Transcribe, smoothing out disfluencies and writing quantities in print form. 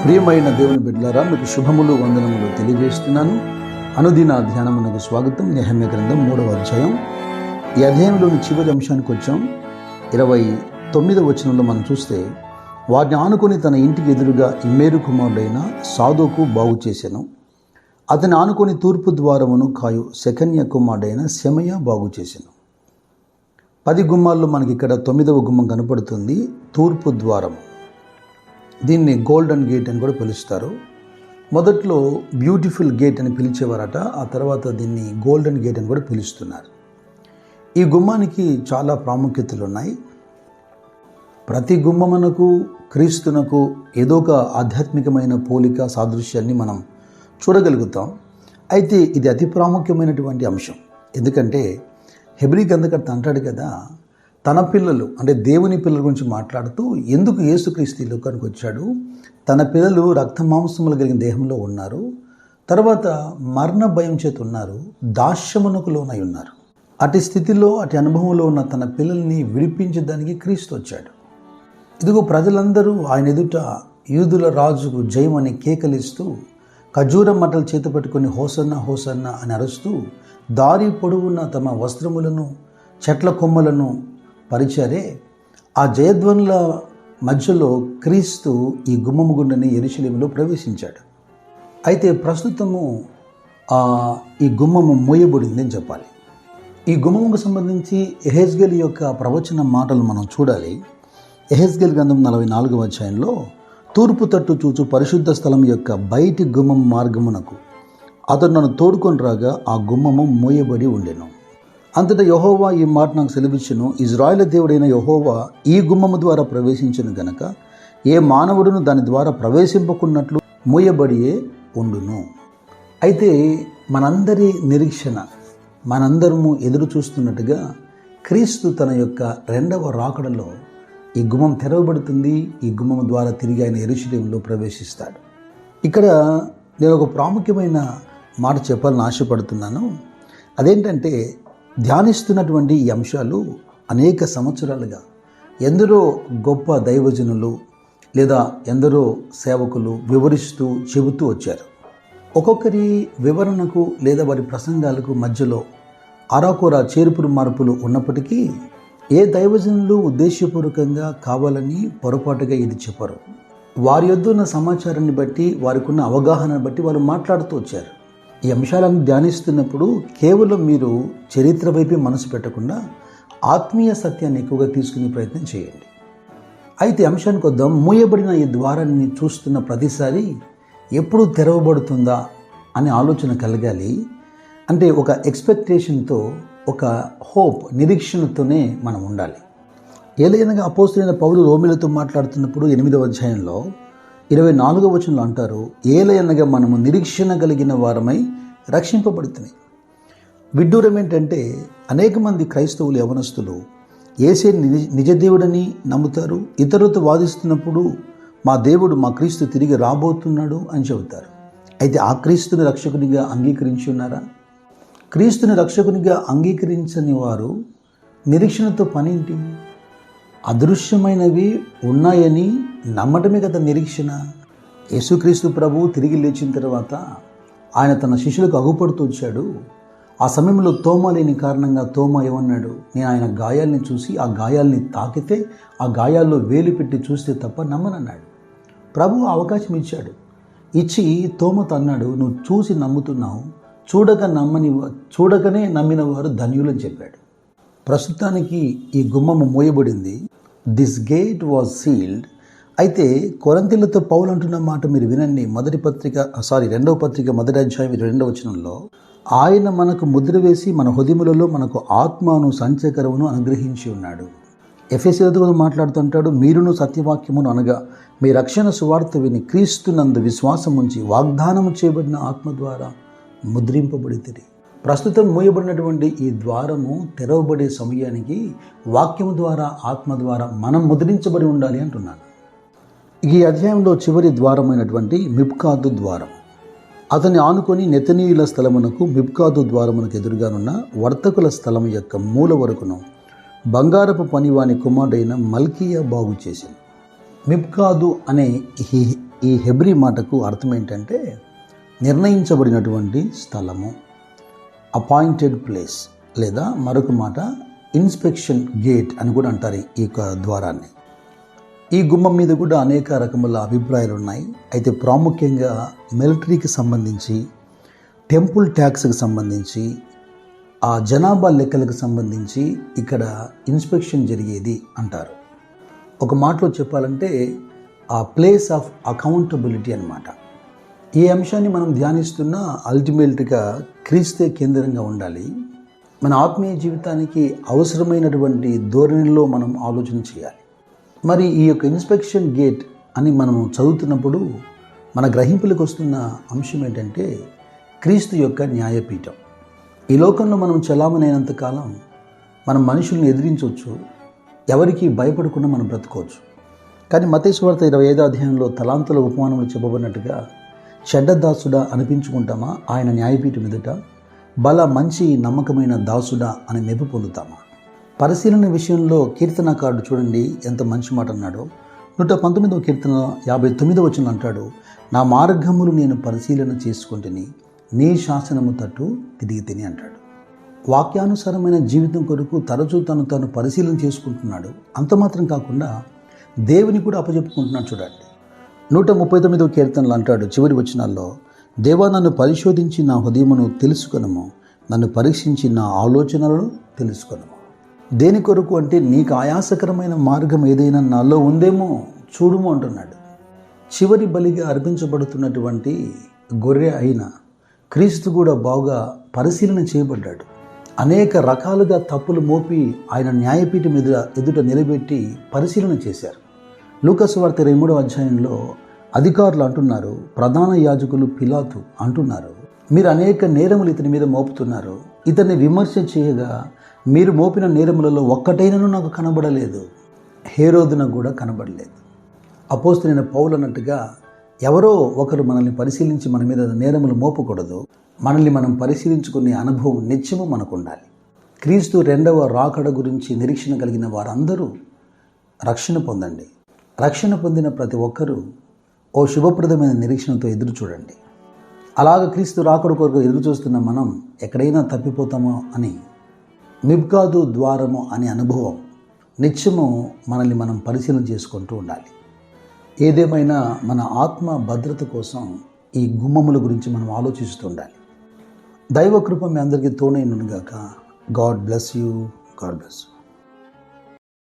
ప్రియమైన దేవుని బిడ్డలారా, మీకు శుభములు వందనములు తెలియజేస్తున్నాను. అనుదిన ధ్యానమునకు స్వాగతం. నెహెమ్యా గ్రంథం 3వ అధ్యాయం. ఈ అధ్యాయంలోని చివరి అంశానికి వచ్చాం. 29వ వచనంలో మనం చూస్తే, వాటిని ఆనుకొని తన ఇంటికి ఎదురుగా ఇమ్మేరు కుమారుడైన సాదోకు బాగు చేశాను. అతని ఆనుకొని తూర్పు ద్వారమును కాయు శెకన్య కుమారుడైన శెమయ బాగు చేశాను. 10 గుమ్మాల్లో మనకి ఇక్కడ 9వ గుమ్మం కనపడుతుంది, తూర్పు ద్వారం. దీన్ని గోల్డెన్ గేట్ అని కూడా పిలుస్తారు. మొదట్లో బ్యూటిఫుల్ గేట్ అని పిలిచేవారట, ఆ తర్వాత దీన్ని గోల్డెన్ గేట్ అని కూడా పిలుస్తున్నారు. ఈ గుమ్మానికి చాలా ప్రాముఖ్యతలు ఉన్నాయి. ప్రతి గుమ్మమునకు క్రీస్తునకు ఏదో ఒక ఆధ్యాత్మికమైన పోలిక సాదృశ్యాన్ని మనం చూడగలుగుతాం. అయితే ఇది అతి ప్రాముఖ్యమైనటువంటి అంశం. ఎందుకంటే హెబ్రీ గ్రంథకర్త అంటాడు కదా, తన పిల్లలు అంటే దేవుని పిల్లల గురించి మాట్లాడుతూ ఎందుకు యేసుక్రీస్తు ఈ లోకానికి వచ్చాడు, తన పిల్లలు రక్త మాంసములు కలిగిన దేహంలో ఉన్నారు, తర్వాత మరణ భయం చేత ఉన్నారు, దాస్యమునకు లోనై ఉన్నారు. అటు స్థితిలో అటు అనుభవంలో ఉన్న తన పిల్లల్ని విడిపించడానికి క్రీస్తు వచ్చాడు. ఇదిగో ప్రజలందరూ ఆయన ఎదుట యూదుల రాజుకు జయమని కేకలిస్తూ ఖజూర మట్టలు చేత పట్టుకొని హోసన్నా హోసన్నా అని అరుస్తూ దారి పొడవున తమ వస్త్రములను చెట్ల కొమ్మలను పరిచారే. ఆ జయధ్వనుల మధ్యలో క్రీస్తు ఈ గుమ్మము గుండని యెరూషలేములో ప్రవేశించాడు. అయితే ప్రస్తుతము ఈ గుమ్మము మూయబడింది అని చెప్పాలి. ఈ గుమ్మముకు సంబంధించి యెహెజ్కేలు యొక్క ప్రవచన మాటలు మనం చూడాలి. యెహెజ్కేలు గ్రంథం 44వ అధ్యాయంలో, తూర్పు తట్టు చూచు పరిశుద్ధ స్థలం యొక్క బయటి గుమ్మం మార్గమునకు అతడు నన్ను తోడుకొని రాగా ఆ గుమ్మము మూయబడి ఉండెను. అంతటా యెహోవా ఈ మాట నాకు సెలవిచ్చెను, ఇజ్రాయేలు దేవుడైన యెహోవా ఈ గుమ్మము ద్వారా ప్రవేశించెను గనక ఏ మానవుడును దాని ద్వారా ప్రవేశింపకున్నట్లు మూయబడియే ఉండును. అయితే మనందరి నిరీక్షణ, మనందరము ఎదురు చూస్తున్నట్టుగా క్రీస్తు తన యొక్క 2వ రాకడలో ఈ గుమ్మం తెరవబడుతుంది. ఈ గుమ్మం ద్వారా తిరిగి ఆయన యెరూషలేములో ప్రవేశిస్తాడు. ఇక్కడ నేను ఒక ప్రాముఖ్యమైన మాట చెప్పాలని ఆశపడుతున్నాను. అదేంటంటే, ధ్యానిస్తున్నటువంటి ఈ అంశాలు అనేక సంవత్సరాలుగా ఎందరో గొప్ప దైవజనులు లేదా ఎందరో సేవకులు వివరిస్తూ చెబుతూ వచ్చారు. ఒక్కొక్కరి వివరణకు లేదా వారి ప్రసంగాలకు మధ్యలో అరాకొరా చేర్పులు మార్పులు ఉన్నప్పటికీ ఏ దైవజనులు ఉద్దేశపూర్వకంగా కావాలని పొరపాటుగా ఇది చెప్పరు. వారి యొద్ద ఉన్న సమాచారాన్ని బట్టి, వారికి ఉన్న అవగాహనను బట్టి వాళ్ళు మాట్లాడుతూ వచ్చారు. ఈ అంశాలను ధ్యానిస్తున్నప్పుడు కేవలం మీరు చరిత్ర వైపే మనసు పెట్టకుండా ఆత్మీయ సత్యాన్ని ఎక్కువగా తీసుకునే ప్రయత్నం చేయండి. అయితే అంశానికి వద్దాం. మూయబడిన ఈ ద్వారాన్ని చూస్తున్న ప్రతిసారి ఎప్పుడు తెరవబడుతుందా అనే ఆలోచన కలగాలి. అంటే ఒక ఎక్స్పెక్టేషన్తో, ఒక హోప్, నిరీక్షణతోనే మనం ఉండాలి. ఏలయనగా అపోస్తలుడైన పౌలు రోమీయులతో మాట్లాడుతున్నప్పుడు 8వ అధ్యాయంలో 24వ వచనంలో అంటారు, ఏలయనగా మనము నిరీక్షణ కలిగిన వారమై రక్షింపబడుతుంది. విడ్డూరం ఏంటంటే, అనేక మంది క్రైస్తవులు యవనస్తులు యేసే నిజదేవుడని నమ్ముతారు. ఇతరులతో వాదిస్తున్నప్పుడు మా దేవుడు, మా క్రీస్తు తిరిగి రాబోతున్నాడు అని చెబుతారు. అయితే ఆ క్రీస్తుని రక్షకునిగా అంగీకరించి ఉన్నారా? క్రీస్తుని రక్షకునిగా అంగీకరించని వారు నిరీక్షణతో పనేంటి? అదృశ్యమైనవి ఉన్నాయని నమ్మటమే కదా నిరీక్షణ. యేసుక్రీస్తు ప్రభువు తిరిగి లేచిన తర్వాత ఆయన తన శిష్యులకు అగుపడుతూ వచ్చాడు. ఆ సమయంలో తోమ లేని కారణంగా తోమ ఏమన్నాడు? నేను ఆయన గాయాల్ని చూసి ఆ గాయాల్ని తాకితే ఆ గాయాల్లో వేలు పెట్టి చూస్తే తప్ప నమ్మనన్నాడు. ప్రభువు అవకాశం ఇచ్చాడు. ఇచ్చి తోమతో అన్నాడు, నువ్వు చూసి నమ్ముతున్నావు, చూడకనే నమ్మిన వారు ధన్యులని చెప్పాడు. ప్రస్తుతానికి ఈ గుమ్మము మూయబడింది. This gate was sealed. అయితే కొరింథీయులతో పౌలు అంటున్న మాట మీరు వినండి. 2వ పత్రిక 1వ అధ్యాయం 2వ వచనంలో, ఆయన మనకు ముద్ర వేసి మన హృదయములలో మనకు ఆత్మను సంచకరమును అనుగ్రహించి ఉన్నాడు. ఎఫెసీయులతో మాట్లాడుతుంటాడు, మీరును సత్యవాక్యమును అనగా మీ రక్షణ సువార్త విని క్రీస్తునందు విశ్వాసం ఉంచి వాగ్దానము చేయబడిన ఆత్మ ద్వారా ముద్రింపబడితిరి. ప్రస్తుతం మూయబడినటువంటి ఈ ద్వారము తెరవబడే సమయానికి వాక్యము ద్వారా, ఆత్మ ద్వారా మనం ముద్రించబడి ఉండాలి అంటున్నాను. ఈ అధ్యాయంలో చివరి ద్వారమైనటువంటి మిబ్కాదు ద్వారం, అతన్ని ఆనుకొని నెతనీయుల స్థలమునకు మిబ్కాదు ద్వారమునకు ఎదురుగానున్న వర్తకుల స్థలం యొక్క మూల వరకును బంగారపు పనివాని కుమారుడైన మల్కీయా బాగు చేసింది. మిబ్కాదు అనే ఈ హెబ్రీ మాటకు అర్థం ఏంటంటే నిర్ణయించబడినటువంటి స్థలము, అపాయింటెడ్ ప్లేస్, లేదా మరొక మాట ఇన్స్పెక్షన్ గేట్ అని కూడా అంటారు ఈ యొక్క ద్వారాన్ని. ఈ గుమ్మం మీద కూడా అనేక రకముల అభిప్రాయాలు ఉన్నాయి. అయితే ప్రాముఖ్యంగా మిలిటరీకి సంబంధించి, టెంపుల్ ట్యాక్స్కి సంబంధించి, ఆ జనాభా లెక్కలకు సంబంధించి ఇక్కడ ఇన్స్పెక్షన్ జరిగేది అంటారు. ఒక మాటలో చెప్పాలంటే ఆ ప్లేస్ ఆఫ్ అకౌంటబిలిటీ అన్నమాట. ఈ అంశాన్ని మనం ధ్యానిస్తున్న అల్టిమేట్గా క్రీస్తే కేంద్రంగా ఉండాలి. మన ఆత్మీయ జీవితానికి అవసరమైనటువంటి ధోరణిలో మనం ఆలోచన చేయాలి. మరి ఈ యొక్క ఇన్స్పెక్షన్ గేట్ అని మనం చదువుతున్నప్పుడు మన గ్రహింపులకు వస్తున్న అంశం ఏంటంటే క్రీస్తు యొక్క న్యాయపీఠం. ఈ లోకంలో మనం చలామణైనంత కాలం మనం మనుషుల్ని ఎదిరించవచ్చు, ఎవరికి భయపడకుండా మనం బ్రతుకోవచ్చు. కానీ మత్తయి సువార్త 25వ అధ్యాయంలో తలాంతుల ఉపమానంలో చెప్పబడినట్టుగా చెడ్డ దాసుడా అనిపించుకుంటామా ఆయన న్యాయపీఠం ఎదుట? బల మంచి నమ్మకమైన దాసుడా అని మెప్పు పొందుతామా? పరిశీలన విషయంలో కీర్తనకారుడు చూడండి ఎంత మంచి మాట అన్నాడో. 119వ కీర్తన 59వ వచనం అంటాడు, నా మార్గములు నేను పరిశీలన చేసుకుంటుని నీ శాసనము తట్టు తిరిగి తిని అంటాడు. వాక్యానుసారమైన జీవితం కొరకు తరచూ తను పరిశీలన చేసుకుంటున్నాడు. అంత మాత్రం కాకుండా దేవుని కూడా అప్పచెప్పుకుంటున్నాడు. చూడండి 139వ కీర్తనలు అంటాడు చివరి వచనాల్లో, దేవా నన్ను పరిశోధించి నా హృదయమును తెలుసుకొనము, నన్ను పరీక్షించి నా ఆలోచనలను తెలుసుకొనము. దేని కొరకు అంటే నీకు ఆయాసకరమైన మార్గం ఏదైనా నాలో ఉందేమో చూడుము అంటున్నాడు. చివరి బలిగా అర్పించబడుతున్నటువంటి గొర్రె అయిన క్రీస్తు కూడా బాగా పరిశీలన చేయబడ్డాడు. అనేక రకాలుగా తప్పులు మోపి ఆయన న్యాయపీఠం ఎదుట నిలబెట్టి పరిశీలన చేశారు. లూకా సువార్త 23వ అధ్యాయంలో అధికారులు అంటున్నారు, ప్రధాన యాజకులు పిలాతు అంటున్నారు, మీరు అనేక నేరములు ఇతని మీద మోపుతున్నారు. ఇతన్ని విమర్శ చేయగా మీరు మోపిన నేరములలో ఒక్కటైనను నాకు కనబడలేదు, హేరోదునకు కూడా కనబడలేదు. అపోస్తలుడైన పౌలు అన్నట్టుగా ఎవరో ఒకరు మనల్ని పరిశీలించి మన మీద నేరములు మోపకూడదు. మనల్ని మనం పరిశీలించుకునే అనుభవం నిత్యము మనకు ఉండాలి. క్రీస్తు రెండవ రాకడ గురించి నిరీక్షణ కలిగిన వారందరూ రక్షణ పొందండి. రక్షణ పొందిన ప్రతి ఒక్కరూ ఓ శుభప్రదమైన నిరీక్షణతో ఎదురు చూడండి. అలాగ క్రీస్తు రాకడ కొరకు ఎదురు చూస్తున్న మనం ఎక్కడైనా తప్పిపోతామో అని మిబ్కాదు ద్వారము అనే అనుభవం నిత్యము మనల్ని మనం పరిశీలన చేసుకుంటూ ఉండాలి. ఏదేమైనా మన ఆత్మ భద్రత కోసం ఈ గుమ్మముల గురించి మనం ఆలోచిస్తూ ఉండాలి. దైవ కృప మీ అందరికీ తోడైనగాక. God bless you. God bless you.